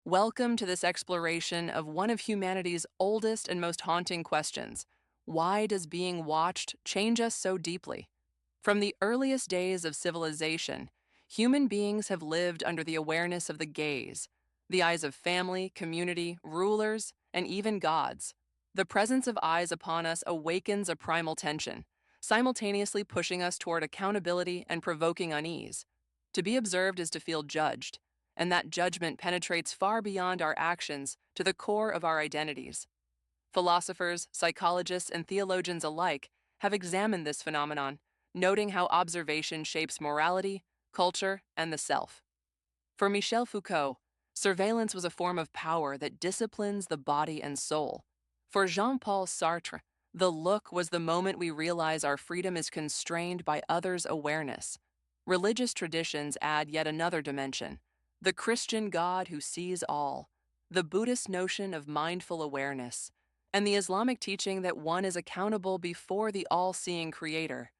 Welcome to this exploration of one of humanity's oldest and most haunting questions. Why does being watched change us so deeply? From the earliest days of civilization, human beings have lived under the awareness of the gaze, the eyes of family, community, rulers, and even gods. The presence of eyes upon us awakens a primal tension, simultaneously pushing us toward accountability and provoking unease. To be observed is to feel judged, and that judgment penetrates far beyond our actions to the core of our identities. Philosophers, psychologists, and theologians alike have examined this phenomenon, noting how observation shapes morality, culture, and the self. For Michel Foucault, surveillance was a form of power that disciplines the body and soul. For Jean-Paul Sartre, the look was the moment we realize our freedom is constrained by others' awareness. Religious traditions add yet another dimension: the Christian God who sees all, the Buddhist notion of mindful awareness, and the Islamic teaching that one is accountable before the all-seeing Creator.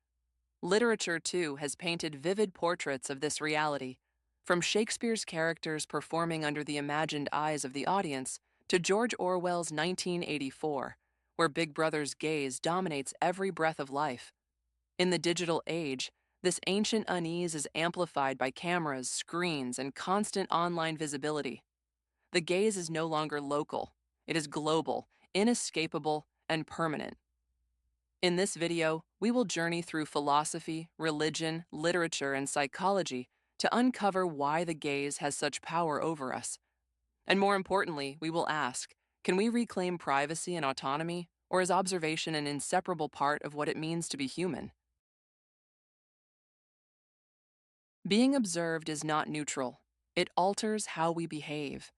Literature, too, has painted vivid portraits of this reality, from Shakespeare's characters performing under the imagined eyes of the audience to George Orwell's 1984, where Big Brother's gaze dominates every breath of life. In the digital age, this ancient unease is amplified by cameras, screens, and constant online visibility. The gaze is no longer local. It is global, inescapable, and permanent. In this video, we will journey through philosophy, religion, literature, and psychology to uncover why the gaze has such power over us. And more importantly, we will ask, can we reclaim privacy and autonomy, or is observation an inseparable part of what it means to be human? Being observed is not neutral. It alters how we behave.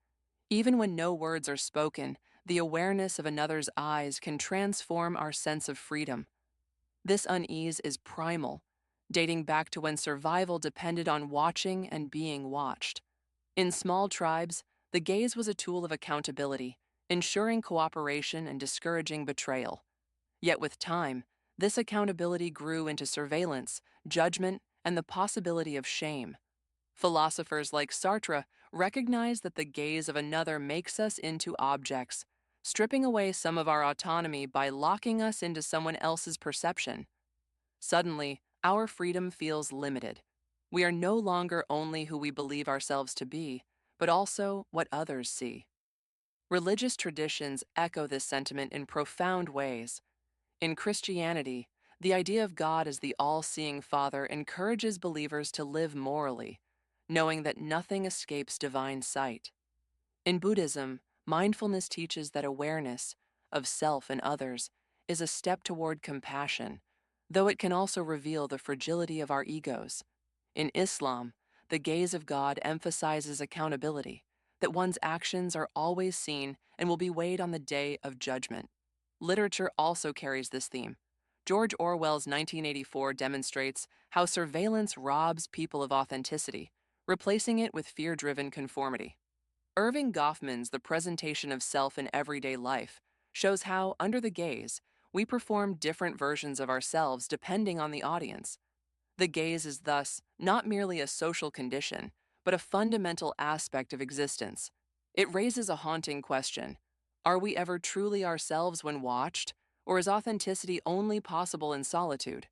Even when no words are spoken, the awareness of another's eyes can transform our sense of freedom. This unease is primal, dating back to when survival depended on watching and being watched. In small tribes, the gaze was a tool of accountability, ensuring cooperation and discouraging betrayal. Yet with time, this accountability grew into surveillance, judgment, and the possibility of shame. Philosophers like Sartre recognize that the gaze of another makes us into objects, stripping away some of our autonomy by locking us into someone else's perception. Suddenly, our freedom feels limited. We are no longer only who we believe ourselves to be, but also what others see. Religious traditions echo this sentiment in profound ways. In Christianity, the idea of God as the all-seeing Father encourages believers to live morally, knowing that nothing escapes divine sight. In Buddhism, mindfulness teaches that awareness of self and others is a step toward compassion, though it can also reveal the fragility of our egos. In Islam, the gaze of God emphasizes accountability, that one's actions are always seen and will be weighed on the day of judgment. Literature also carries this theme. George Orwell's 1984 demonstrates how surveillance robs people of authenticity, replacing it with fear-driven conformity. Irving Goffman's The Presentation of Self in Everyday Life shows how, under the gaze, we perform different versions of ourselves depending on the audience. The gaze is thus not merely a social condition, but a fundamental aspect of existence. It raises a haunting question. Are we ever truly ourselves when watched, or is authenticity only possible in solitude?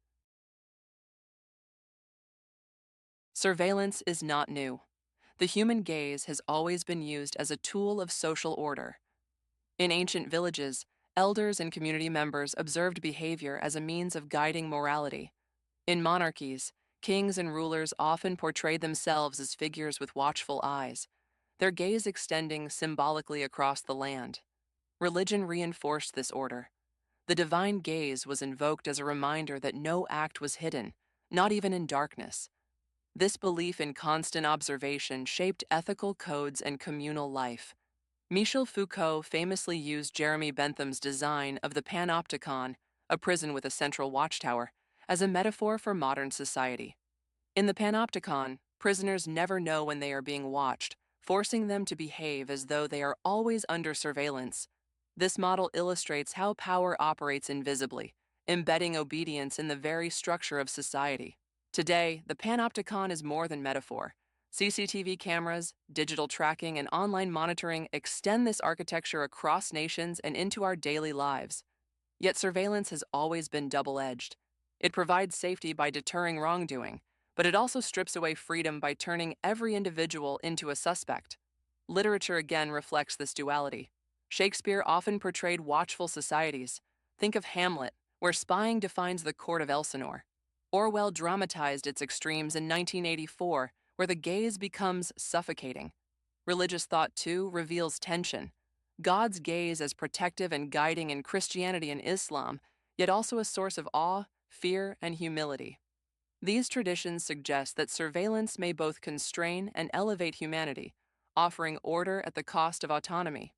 Surveillance is not new. The human gaze has always been used as a tool of social order. In ancient villages, elders and community members observed behavior as a means of guiding morality. In monarchies, kings and rulers often portrayed themselves as figures with watchful eyes, their gaze extending symbolically across the land. Religion reinforced this order. The divine gaze was invoked as a reminder that no act was hidden, not even in darkness. This belief in constant observation shaped ethical codes and communal life. Michel Foucault famously used Jeremy Bentham's design of the panopticon, a prison with a central watchtower, as a metaphor for modern society. In the panopticon, prisoners never know when they are being watched, forcing them to behave as though they are always under surveillance. This model illustrates how power operates invisibly, embedding obedience in the very structure of society. Today, the panopticon is more than metaphor. CCTV cameras, digital tracking, and online monitoring extend this architecture across nations and into our daily lives. Yet surveillance has always been double-edged. It provides safety by deterring wrongdoing, but it also strips away freedom by turning every individual into a suspect. Literature again reflects this duality. Shakespeare often portrayed watchful societies. Think of Hamlet, where spying defines the court of Elsinore. Orwell dramatized its extremes in 1984, where the gaze becomes suffocating. Religious thought, too, reveals tension. God's gaze as protective and guiding in Christianity and Islam, yet also a source of awe, fear, and humility. These traditions suggest that surveillance may both constrain and elevate humanity, offering order at the cost of autonomy.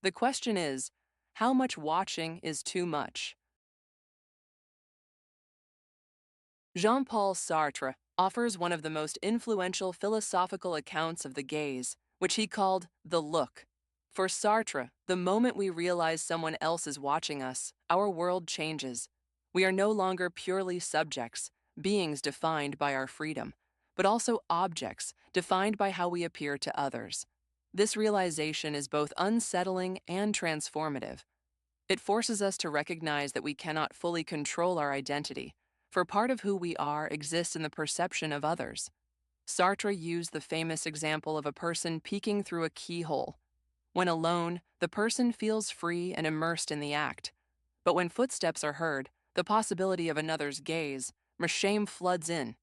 The question is, how much watching is too much? Jean-Paul Sartre offers one of the most influential philosophical accounts of the gaze, which he called the look. For Sartre, the moment we realize someone else is watching us, our world changes. We are no longer purely subjects, beings defined by our freedom, but also objects defined by how we appear to others. This realization is both unsettling and transformative. It forces us to recognize that we cannot fully control our identity, for part of who we are exists in the perception of others. Sartre used the famous example of a person peeking through a keyhole. When alone, the person feels free and immersed in the act. But when footsteps are heard, the possibility of another's gaze, shame floods in.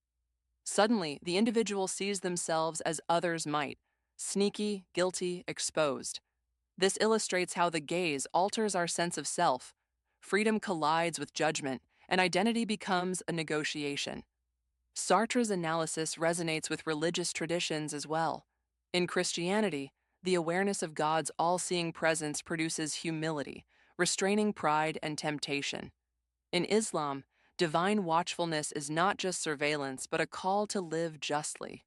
Suddenly, the individual sees themselves as others might, sneaky, guilty, exposed. This illustrates how the gaze alters our sense of self. Freedom collides with judgment, and identity becomes a negotiation. Sartre's analysis resonates with religious traditions as well. In Christianity, the awareness of God's all-seeing presence produces humility, restraining pride and temptation. In Islam, divine watchfulness is not just surveillance, but a call to live justly.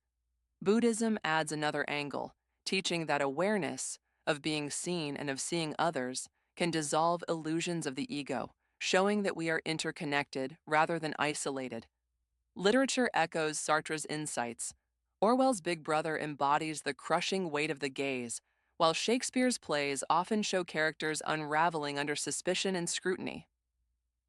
Buddhism adds another angle, teaching that awareness, of being seen and of seeing others, can dissolve illusions of the ego, showing that we are interconnected rather than isolated. Literature echoes Sartre's insights. Orwell's Big Brother embodies the crushing weight of the gaze, while Shakespeare's plays often show characters unraveling under suspicion and scrutiny.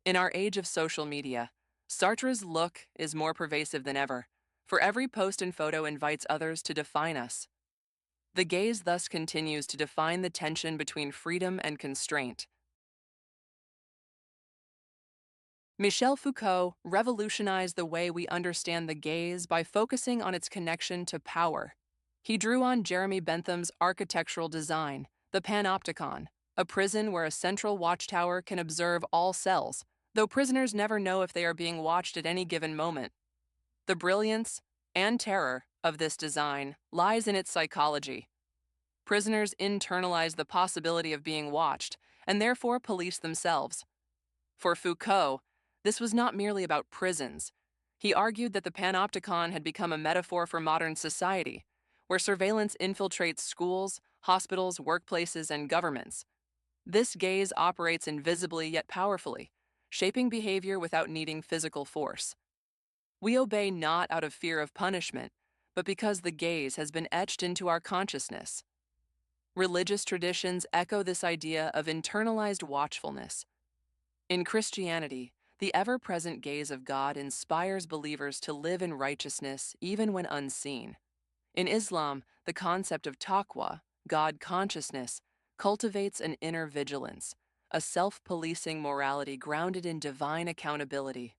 In our age of social media, Sartre's look is more pervasive than ever, for every post and photo invites others to define us. The gaze thus continues to define the tension between freedom and constraint. Michel Foucault revolutionized the way we understand the gaze by focusing on its connection to power. He drew on Jeremy Bentham's architectural design, the panopticon, a prison where a central watchtower can observe all cells, though prisoners never know if they are being watched at any given moment. The brilliance and terror of this design lies in its psychology. Prisoners internalize the possibility of being watched and therefore police themselves. For Foucault, this was not merely about prisons. He argued that the panopticon had become a metaphor for modern society, where surveillance infiltrates schools, hospitals, workplaces, and governments. This gaze operates invisibly yet powerfully, shaping behavior without needing physical force. We obey not out of fear of punishment, but because the gaze has been etched into our consciousness. Religious traditions echo this idea of internalized watchfulness. In Christianity, the ever-present gaze of God inspires believers to live in righteousness even when unseen. In Islam, the concept of taqwa, God consciousness, cultivates an inner vigilance, a self-policing morality grounded in divine accountability.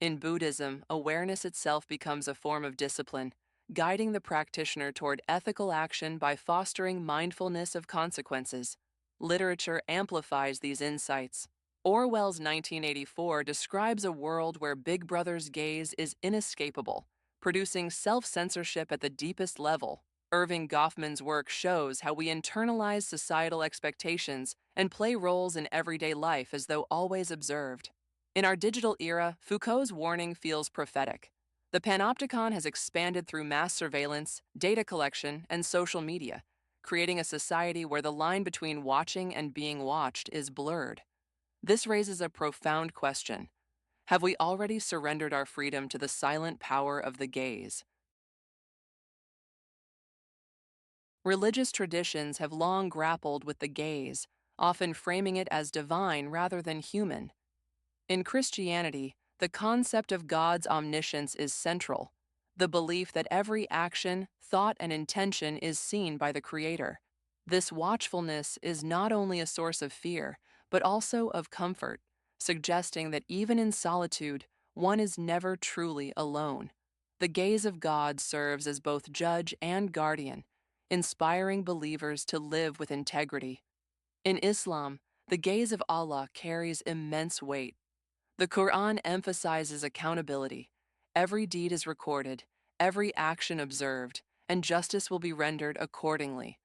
In Buddhism, awareness itself becomes a form of discipline, guiding the practitioner toward ethical action by fostering mindfulness of consequences. Literature amplifies these insights. Orwell's 1984 describes a world where Big Brother's gaze is inescapable, producing self-censorship at the deepest level. Irving Goffman's work shows how we internalize societal expectations and play roles in everyday life as though always observed. In our digital era, Foucault's warning feels prophetic. The panopticon has expanded through mass surveillance, data collection, and social media, creating a society where the line between watching and being watched is blurred. This raises a profound question. Have we already surrendered our freedom to the silent power of the gaze? Religious traditions have long grappled with the gaze, often framing it as divine rather than human. In Christianity, the concept of God's omniscience is central, the belief that every action, thought, and intention is seen by the Creator. This watchfulness is not only a source of fear, but also of comfort, suggesting that even in solitude, one is never truly alone. The gaze of God serves as both judge and guardian, inspiring believers to live with integrity. In Islam, the gaze of Allah carries immense weight. The Quran emphasizes accountability. Every deed is recorded, every action observed, and justice will be rendered accordingly.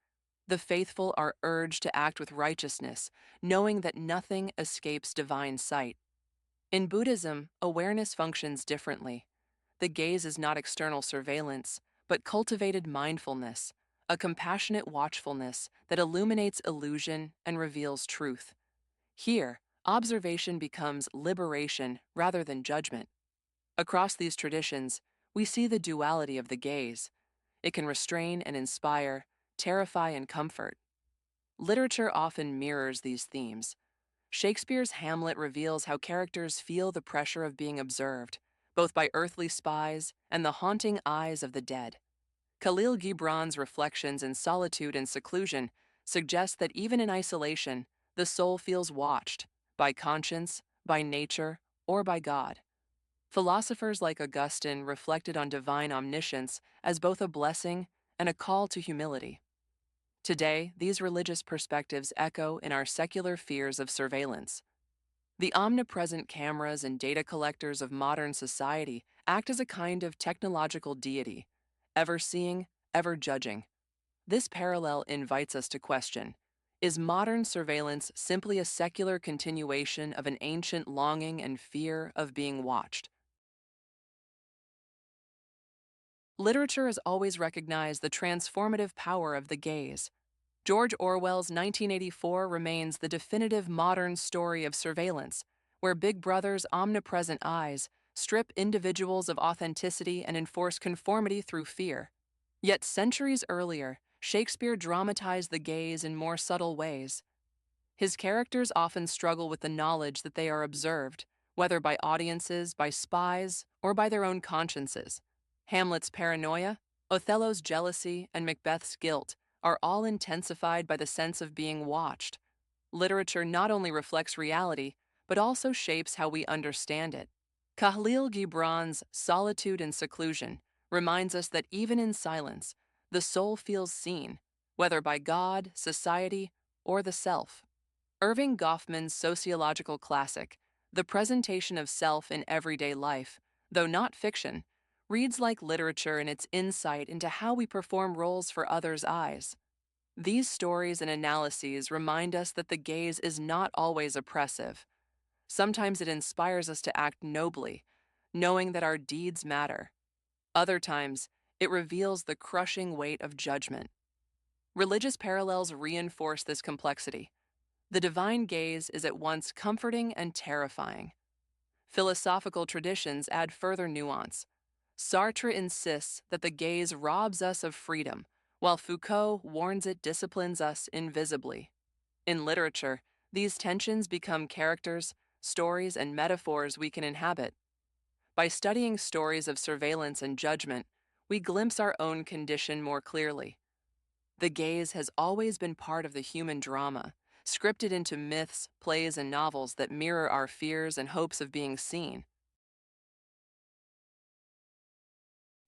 The faithful are urged to act with righteousness, knowing that nothing escapes divine sight. In Buddhism, awareness functions differently. The gaze is not external surveillance, but cultivated mindfulness, a compassionate watchfulness that illuminates illusion and reveals truth. Here, observation becomes liberation rather than judgment. Across these traditions, we see the duality of the gaze. It can restrain and inspire, terrify and comfort. Literature often mirrors these themes. Shakespeare's Hamlet reveals how characters feel the pressure of being observed, both by earthly spies and the haunting eyes of the dead. Khalil Gibran's reflections in solitude and seclusion suggest that even in isolation, the soul feels watched by conscience, by nature, or by God. Philosophers like Augustine reflected on divine omniscience as both a blessing and a call to humility. Today, these religious perspectives echo in our secular fears of surveillance. The omnipresent cameras and data collectors of modern society act as a kind of technological deity, ever seeing, ever judging. This parallel invites us to question: is modern surveillance simply a secular continuation of an ancient longing and fear of being watched? Literature has always recognized the transformative power of the gaze. George Orwell's 1984 remains the definitive modern story of surveillance, where Big Brother's omnipresent eyes strip individuals of authenticity and enforce conformity through fear. Yet centuries earlier, Shakespeare dramatized the gaze in more subtle ways. His characters often struggle with the knowledge that they are observed, whether by audiences, by spies, or by their own consciences. Hamlet's paranoia, Othello's jealousy, and Macbeth's guilt are all intensified by the sense of being watched. Literature not only reflects reality, but also shapes how we understand it. Khalil Gibran's Solitude and Seclusion reminds us that even in silence, the soul feels seen, whether by God, society, or the self. Irving Goffman's sociological classic, The Presentation of Self in Everyday Life, though not fiction, reads like literature in its insight into how we perform roles for others' eyes. These stories and analyses remind us that the gaze is not always oppressive. Sometimes it inspires us to act nobly, knowing that our deeds matter. Other times, it reveals the crushing weight of judgment. Religious parallels reinforce this complexity. The divine gaze is at once comforting and terrifying. Philosophical traditions add further nuance. Sartre insists that the gaze robs us of freedom, while Foucault warns it disciplines us invisibly. In literature, these tensions become characters, stories, and metaphors we can inhabit. By studying stories of surveillance and judgment, we glimpse our own condition more clearly. The gaze has always been part of the human drama, scripted into myths, plays, and novels that mirror our fears and hopes of being seen.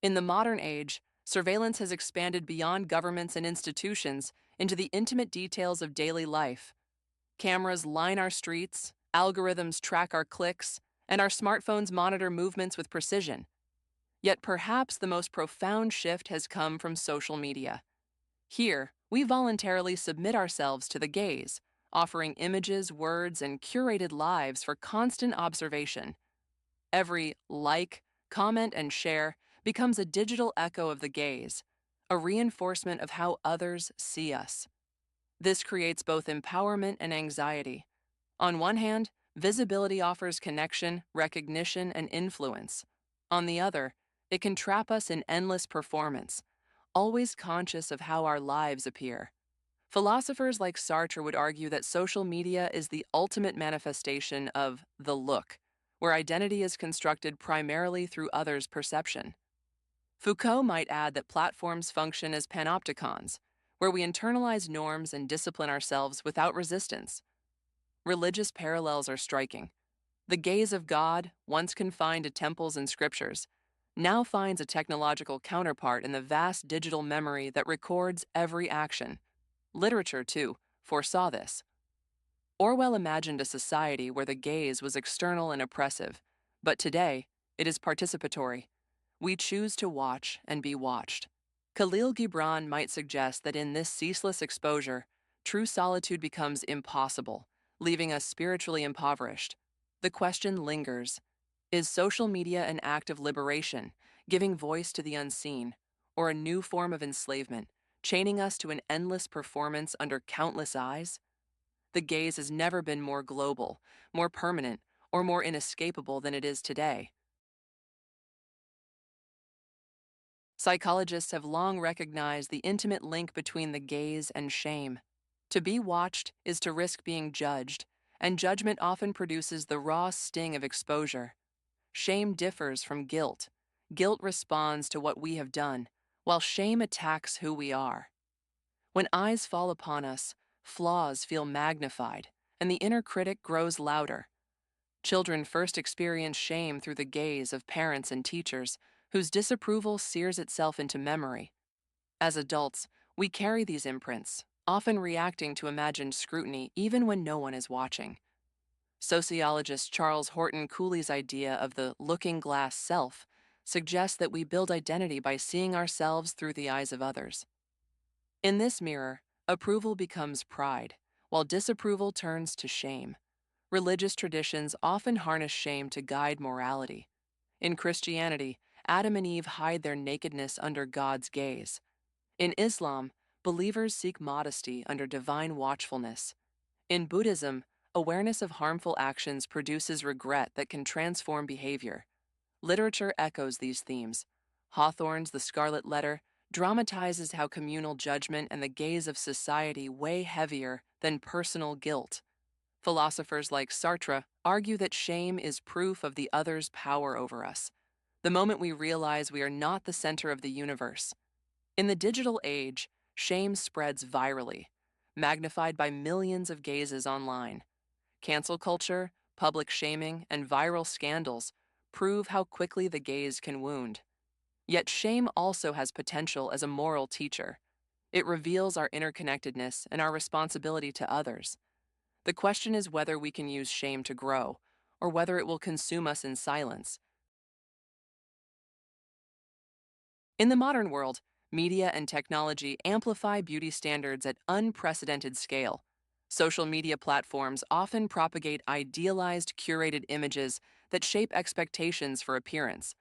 In the modern age, surveillance has expanded beyond governments and institutions into the intimate details of daily life. Cameras line our streets, algorithms track our clicks, and our smartphones monitor movements with precision. Yet perhaps the most profound shift has come from social media. Here, we voluntarily submit ourselves to the gaze, offering images, words, and curated lives for constant observation. Every like, comment, and share becomes a digital echo of the gaze, a reinforcement of how others see us. This creates both empowerment and anxiety. On one hand, visibility offers connection, recognition, and influence. On the other, it can trap us in endless performance, always conscious of how our lives appear. Philosophers like Sartre would argue that social media is the ultimate manifestation of the look, where identity is constructed primarily through others' perception. Foucault might add that platforms function as panopticons, where we internalize norms and discipline ourselves without resistance. Religious parallels are striking. The gaze of God, once confined to temples and scriptures, now finds a technological counterpart in the vast digital memory that records every action. Literature, too, foresaw this. Orwell imagined a society where the gaze was external and oppressive, but today it is participatory. We choose to watch and be watched. Khalil Gibran might suggest that in this ceaseless exposure, true solitude becomes impossible, leaving us spiritually impoverished. The question lingers: is social media an act of liberation, giving voice to the unseen, or a new form of enslavement, chaining us to an endless performance under countless eyes? The gaze has never been more global, more permanent, or more inescapable than it is today. Psychologists have long recognized the intimate link between the gaze and shame. To be watched is to risk being judged, and judgment often produces the raw sting of exposure. Shame differs from guilt. Guilt responds to what we have done, while shame attacks who we are. When eyes fall upon us, flaws feel magnified, and the inner critic grows louder. Children first experience shame through the gaze of parents and teachers, whose disapproval sears itself into memory. As adults, we carry these imprints, often reacting to imagined scrutiny even when no one is watching. Sociologist Charles Horton Cooley's idea of the looking glass self suggests that we build identity by seeing ourselves through the eyes of others. In this mirror, approval becomes pride, while disapproval turns to shame. Religious traditions often harness shame to guide morality. In Christianity, Adam and Eve hide their nakedness under God's gaze. In Islam, believers seek modesty under divine watchfulness. In Buddhism, awareness of harmful actions produces regret that can transform behavior. Literature echoes these themes. Hawthorne's The Scarlet Letter dramatizes how communal judgment and the gaze of society weigh heavier than personal guilt. Philosophers like Sartre argue that shame is proof of the other's power over us, the moment we realize we are not the center of the universe. In the digital age, shame spreads virally, magnified by millions of gazes online. Cancel culture, public shaming, and viral scandals prove how quickly the gaze can wound. Yet shame also has potential as a moral teacher. It reveals our interconnectedness and our responsibility to others. The question is whether we can use shame to grow, or whether it will consume us in silence. In the modern world, media and technology amplify beauty standards at unprecedented scale. Social media platforms often propagate idealized, curated images that shape expectations for appearance.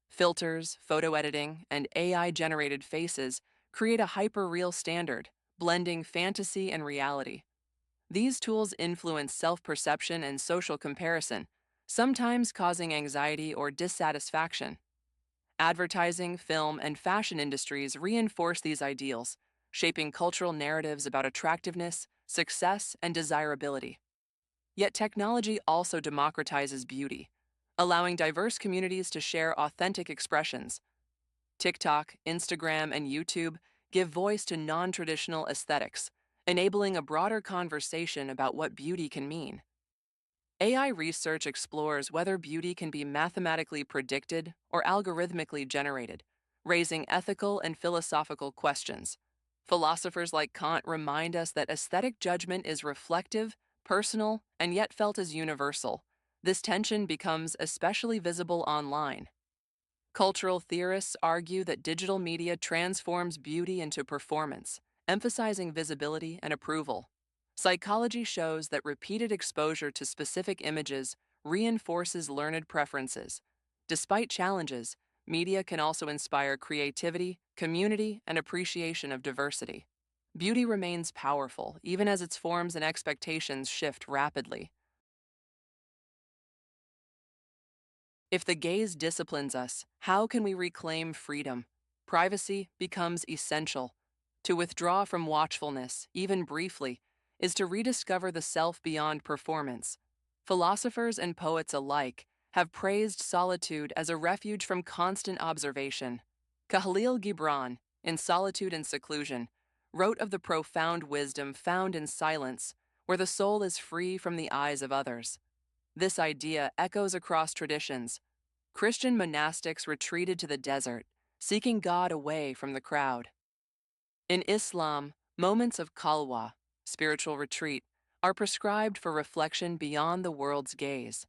Filters, photo editing, and AI-generated faces create a hyper-real standard, blending fantasy and reality. These tools influence self-perception and social comparison, sometimes causing anxiety or dissatisfaction. Advertising, film, and fashion industries reinforce these ideals, shaping cultural narratives about attractiveness, success, and desirability. Yet technology also democratizes beauty, allowing diverse communities to share authentic expressions. TikTok, Instagram, and YouTube give voice to non-traditional aesthetics, enabling a broader conversation about what beauty can mean. AI research explores whether beauty can be mathematically predicted or algorithmically generated, raising ethical and philosophical questions. Philosophers like Kant remind us that aesthetic judgment is reflective, personal, and yet felt as universal. This tension becomes especially visible online. Cultural theorists argue that digital media transforms beauty into performance, emphasizing visibility and approval. Psychology shows that repeated exposure to specific images reinforces learned preferences. Despite challenges, media can also inspire creativity, community, and appreciation of diversity. Beauty remains powerful, even as its forms and expectations shift rapidly. If the gaze disciplines us, how can we reclaim freedom? privacy becomes essential. To withdraw from watchfulness, even briefly, is to rediscover the self beyond performance. Philosophers and poets alike have praised solitude as a refuge from constant observation. Khalil Gibran, in Solitude and Seclusion, wrote of the profound wisdom found in silence, where the soul is free from the eyes of others. This idea echoes across traditions. Christian monastics retreated to the desert, seeking God away from the crowd. In Islam, moments of khalwa, spiritual retreat, are prescribed for reflection beyond the world's gaze.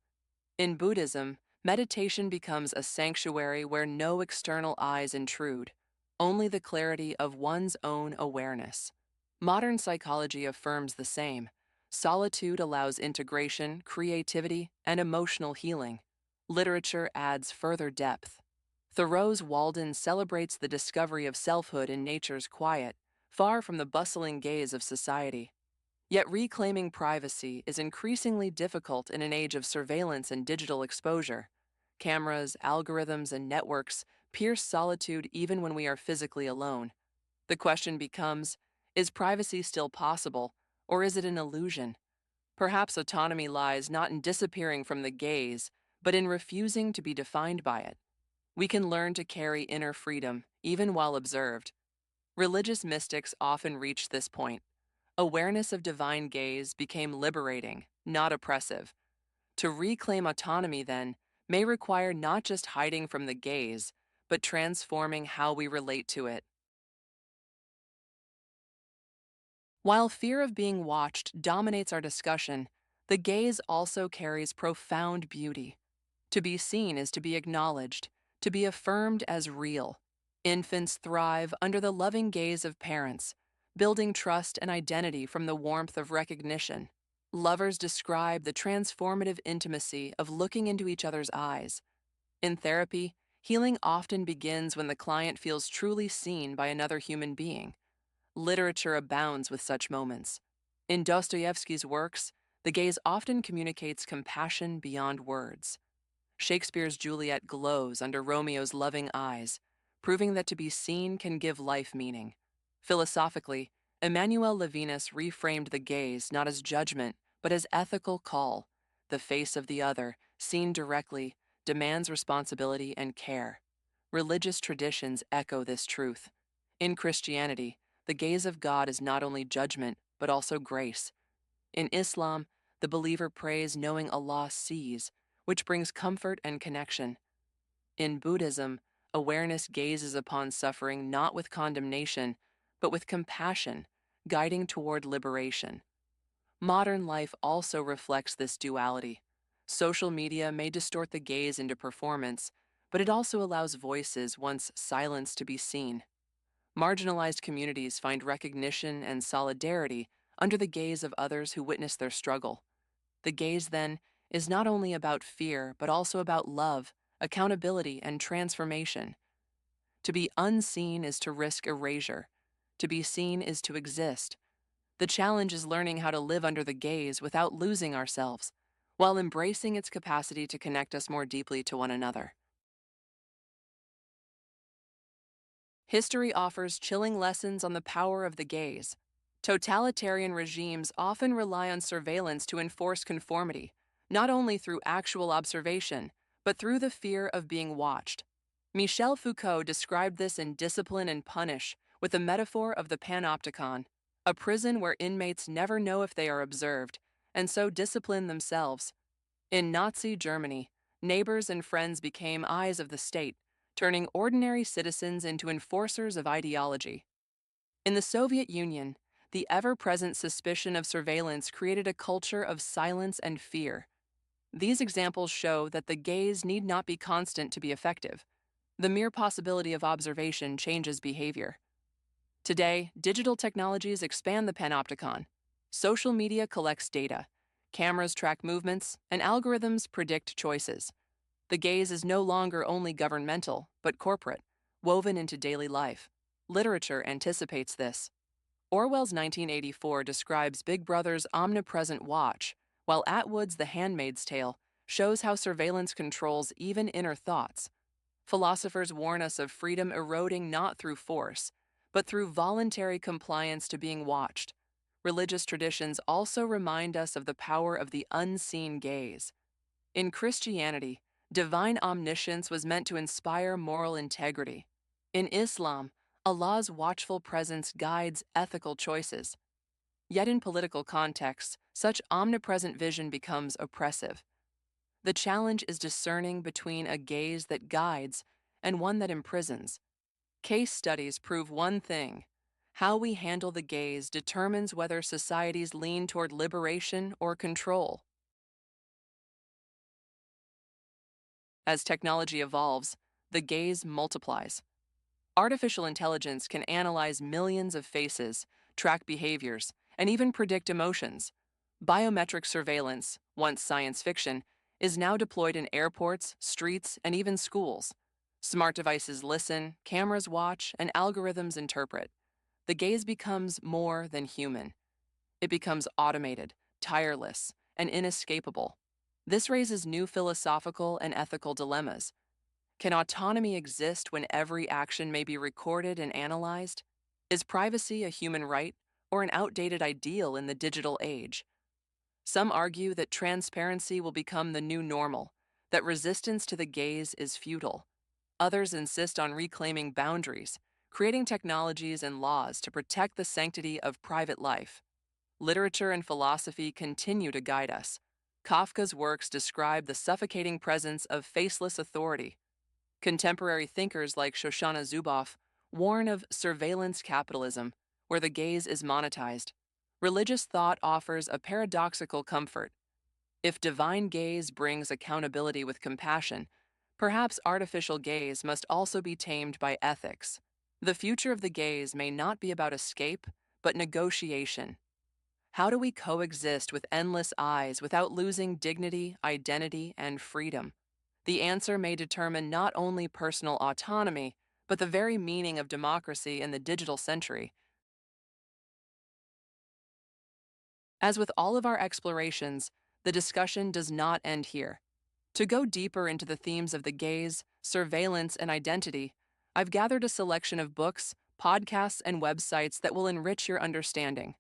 In Buddhism, meditation becomes a sanctuary where no external eyes intrude, only the clarity of one's own awareness. Modern psychology affirms the same. Solitude allows integration, creativity, and emotional healing. Literature adds further depth. Thoreau's Walden celebrates the discovery of selfhood in nature's quiet, far from the bustling gaze of society. Yet reclaiming privacy is increasingly difficult in an age of surveillance and digital exposure. Cameras, algorithms, and networks pierce solitude even when we are physically alone. The question becomes, is privacy still possible, or is it an illusion? Perhaps autonomy lies not in disappearing from the gaze, but in refusing to be defined by it. We can learn to carry inner freedom, even while observed. Religious mystics often reached this point. Awareness of divine gaze became liberating, not oppressive. To reclaim autonomy, then, may require not just hiding from the gaze, but transforming how we relate to it. While fear of being watched dominates our discussion, the gaze also carries profound beauty. To be seen is to be acknowledged, to be affirmed as real. Infants thrive under the loving gaze of parents, building trust and identity from the warmth of recognition. Lovers describe the transformative intimacy of looking into each other's eyes. In therapy, healing often begins when the client feels truly seen by another human being. Literature abounds with such moments. In Dostoevsky's works, the gaze often communicates compassion beyond words. Shakespeare's Juliet glows under Romeo's loving eyes, proving that to be seen can give life meaning. Philosophically, Emmanuel Levinas reframed the gaze not as judgment, but as ethical call. The face of the other, seen directly, demands responsibility and care. Religious traditions echo this truth. In Christianity, the gaze of God is not only judgment, but also grace. In Islam, the believer prays knowing Allah sees, which brings comfort and connection. In Buddhism, awareness gazes upon suffering not with condemnation, but with compassion, guiding toward liberation. Modern life also reflects this duality. Social media may distort the gaze into performance, but it also allows voices once silenced to be seen. Marginalized communities find recognition and solidarity under the gaze of others who witness their struggle. The gaze, then, is not only about fear, but also about love, accountability, and transformation. To be unseen is to risk erasure. To be seen is to exist. The challenge is learning how to live under the gaze without losing ourselves, while embracing its capacity to connect us more deeply to one another. History offers chilling lessons on the power of the gaze. Totalitarian regimes often rely on surveillance to enforce conformity, not only through actual observation, but through the fear of being watched. Michel Foucault described this in Discipline and Punish with the metaphor of the panopticon, a prison where inmates never know if they are observed, and so discipline themselves. In Nazi Germany, neighbors and friends became eyes of the state, turning ordinary citizens into enforcers of ideology. In the Soviet Union, the ever-present suspicion of surveillance created a culture of silence and fear. These examples show that the gaze need not be constant to be effective. The mere possibility of observation changes behavior. Today, digital technologies expand the panopticon. Social media collects data, cameras track movements, and algorithms predict choices. The gaze is no longer only governmental, but corporate, woven into daily life. Literature anticipates this. Orwell's 1984 describes Big Brother's omnipresent watch, while Atwood's The Handmaid's Tale shows how surveillance controls even inner thoughts. Philosophers warn us of freedom eroding not through force, but through voluntary compliance to being watched. Religious traditions also remind us of the power of the unseen gaze. In Christianity, divine omniscience was meant to inspire moral integrity. In Islam, Allah's watchful presence guides ethical choices. Yet in political contexts, such omnipresent vision becomes oppressive. The challenge is discerning between a gaze that guides and one that imprisons. Case studies prove one thing: how we handle the gaze determines whether societies lean toward liberation or control. As technology evolves, the gaze multiplies. Artificial intelligence can analyze millions of faces, track behaviors, and even predict emotions. Biometric surveillance, once science fiction, is now deployed in airports, streets, and even schools. Smart devices listen, cameras watch, and algorithms interpret. The gaze becomes more than human. It becomes automated, tireless, and inescapable. This raises new philosophical and ethical dilemmas. Can autonomy exist when every action may be recorded and analyzed? Is privacy a human right or an outdated ideal in the digital age? Some argue that transparency will become the new normal, that resistance to the gaze is futile. Others insist on reclaiming boundaries, creating technologies and laws to protect the sanctity of private life. Literature and philosophy continue to guide us. Kafka's works describe the suffocating presence of faceless authority. Contemporary thinkers like Shoshana Zuboff warn of surveillance capitalism, where the gaze is monetized. Religious thought offers a paradoxical comfort. If divine gaze brings accountability with compassion, perhaps artificial gaze must also be tamed by ethics. The future of the gaze may not be about escape, but negotiation. How do we coexist with endless eyes without losing dignity, identity, and freedom? The answer may determine not only personal autonomy, but the very meaning of democracy in the digital century. As with all of our explorations, the discussion does not end here. To go deeper into the themes of the gaze, surveillance, and identity, I've gathered a selection of books, podcasts, and websites that will enrich your understanding.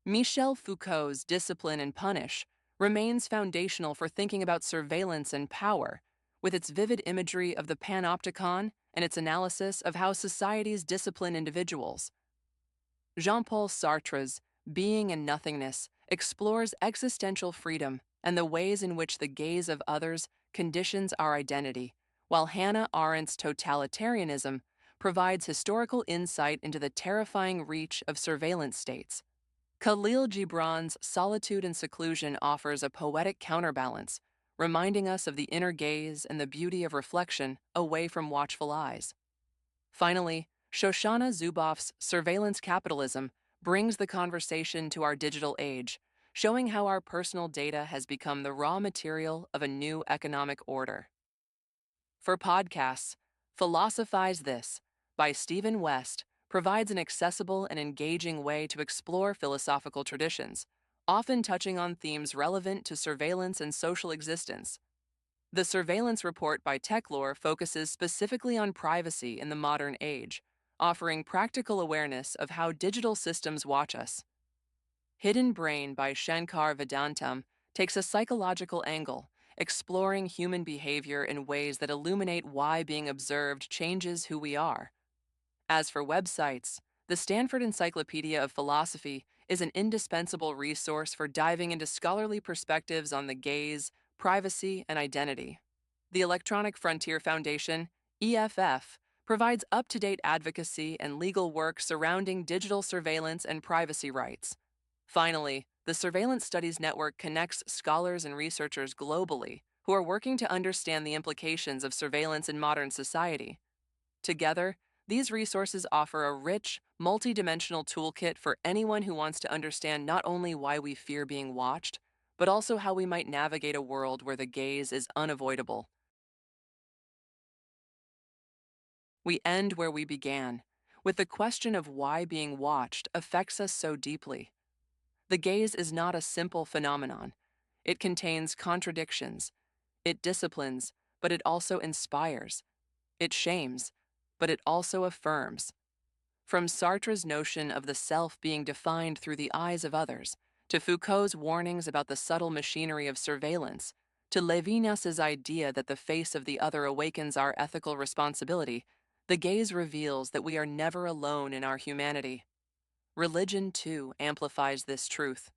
Michel Foucault's Discipline and Punish remains foundational for thinking about surveillance and power, with its vivid imagery of the panopticon and its analysis of how societies discipline individuals. Jean-Paul Sartre's Being and Nothingness explores existential freedom and the ways in which the gaze of others conditions our identity, while Hannah Arendt's Totalitarianism provides historical insight into the terrifying reach of surveillance states. Khalil Gibran's Solitude and Seclusion offers a poetic counterbalance, reminding us of the inner gaze and the beauty of reflection away from watchful eyes. Finally, Shoshana Zuboff's Surveillance Capitalism brings the conversation to our digital age, showing how our personal data has become the raw material of a new economic order. For podcasts, Philosophize This by Stephen West provides an accessible and engaging way to explore philosophical traditions, often touching on themes relevant to surveillance and social existence. The Surveillance Report by Techlore focuses specifically on privacy in the modern age, offering practical awareness of how digital systems watch us. Hidden Brain by Shankar Vedantam takes a psychological angle, exploring human behavior in ways that illuminate why being observed changes who we are. As for websites, the Stanford Encyclopedia of Philosophy is an indispensable resource for diving into scholarly perspectives on the gaze, privacy, and identity. The Electronic Frontier Foundation, EFF, provides up-to-date advocacy and legal work surrounding digital surveillance and privacy rights. Finally, the Surveillance Studies Network connects scholars and researchers globally who are working to understand the implications of surveillance in modern society. Together, these resources offer a rich, multidimensional toolkit for anyone who wants to understand not only why we fear being watched, but also how we might navigate a world where the gaze is unavoidable. We end where we began, with the question of why being watched affects us so deeply. The gaze is not a simple phenomenon. It contains contradictions. It disciplines, but it also inspires. It shames, but it also affirms. From Sartre's notion of the self being defined through the eyes of others, to Foucault's warnings about the subtle machinery of surveillance, to Levinas's idea that the face of the other awakens our ethical responsibility, the gaze reveals that we are never alone in our humanity. Religion, too, amplifies this truth.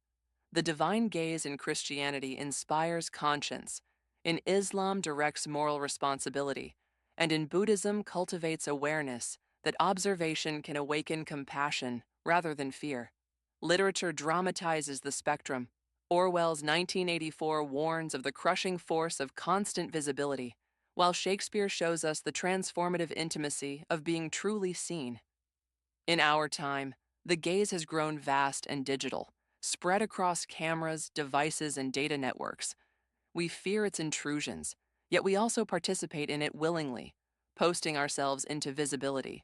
The divine gaze in Christianity inspires conscience, in Islam directs moral responsibility, and in Buddhism cultivates awareness that observation can awaken compassion rather than fear. Literature dramatizes the spectrum. Orwell's 1984 warns of the crushing force of constant visibility, while Shakespeare shows us the transformative intimacy of being truly seen. In our time, the gaze has grown vast and digital, spread across cameras, devices, and data networks. We fear its intrusions, yet we also participate in it willingly, posting ourselves into visibility.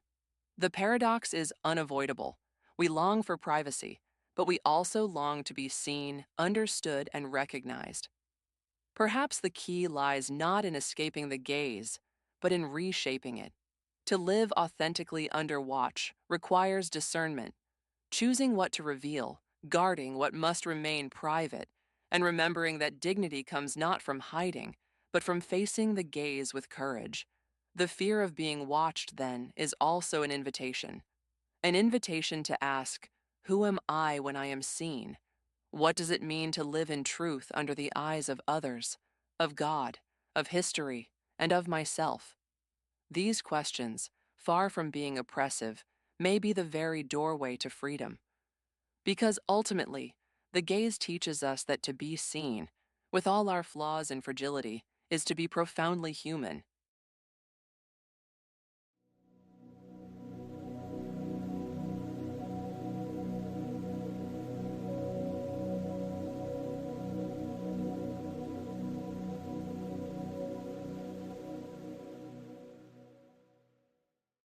The paradox is unavoidable. We long for privacy, but we also long to be seen, understood, and recognized. Perhaps the key lies not in escaping the gaze, but in reshaping it. To live authentically under watch requires discernment, choosing what to reveal, guarding what must remain private, and remembering that dignity comes not from hiding, but from facing the gaze with courage. The fear of being watched, then, is also an invitation to ask, who am I when I am seen? What does it mean to live in truth under the eyes of others, of God, of history, and of myself? These questions, far from being oppressive, may be the very doorway to freedom. Because ultimately, the gaze teaches us that to be seen, with all our flaws and fragility, is to be profoundly human.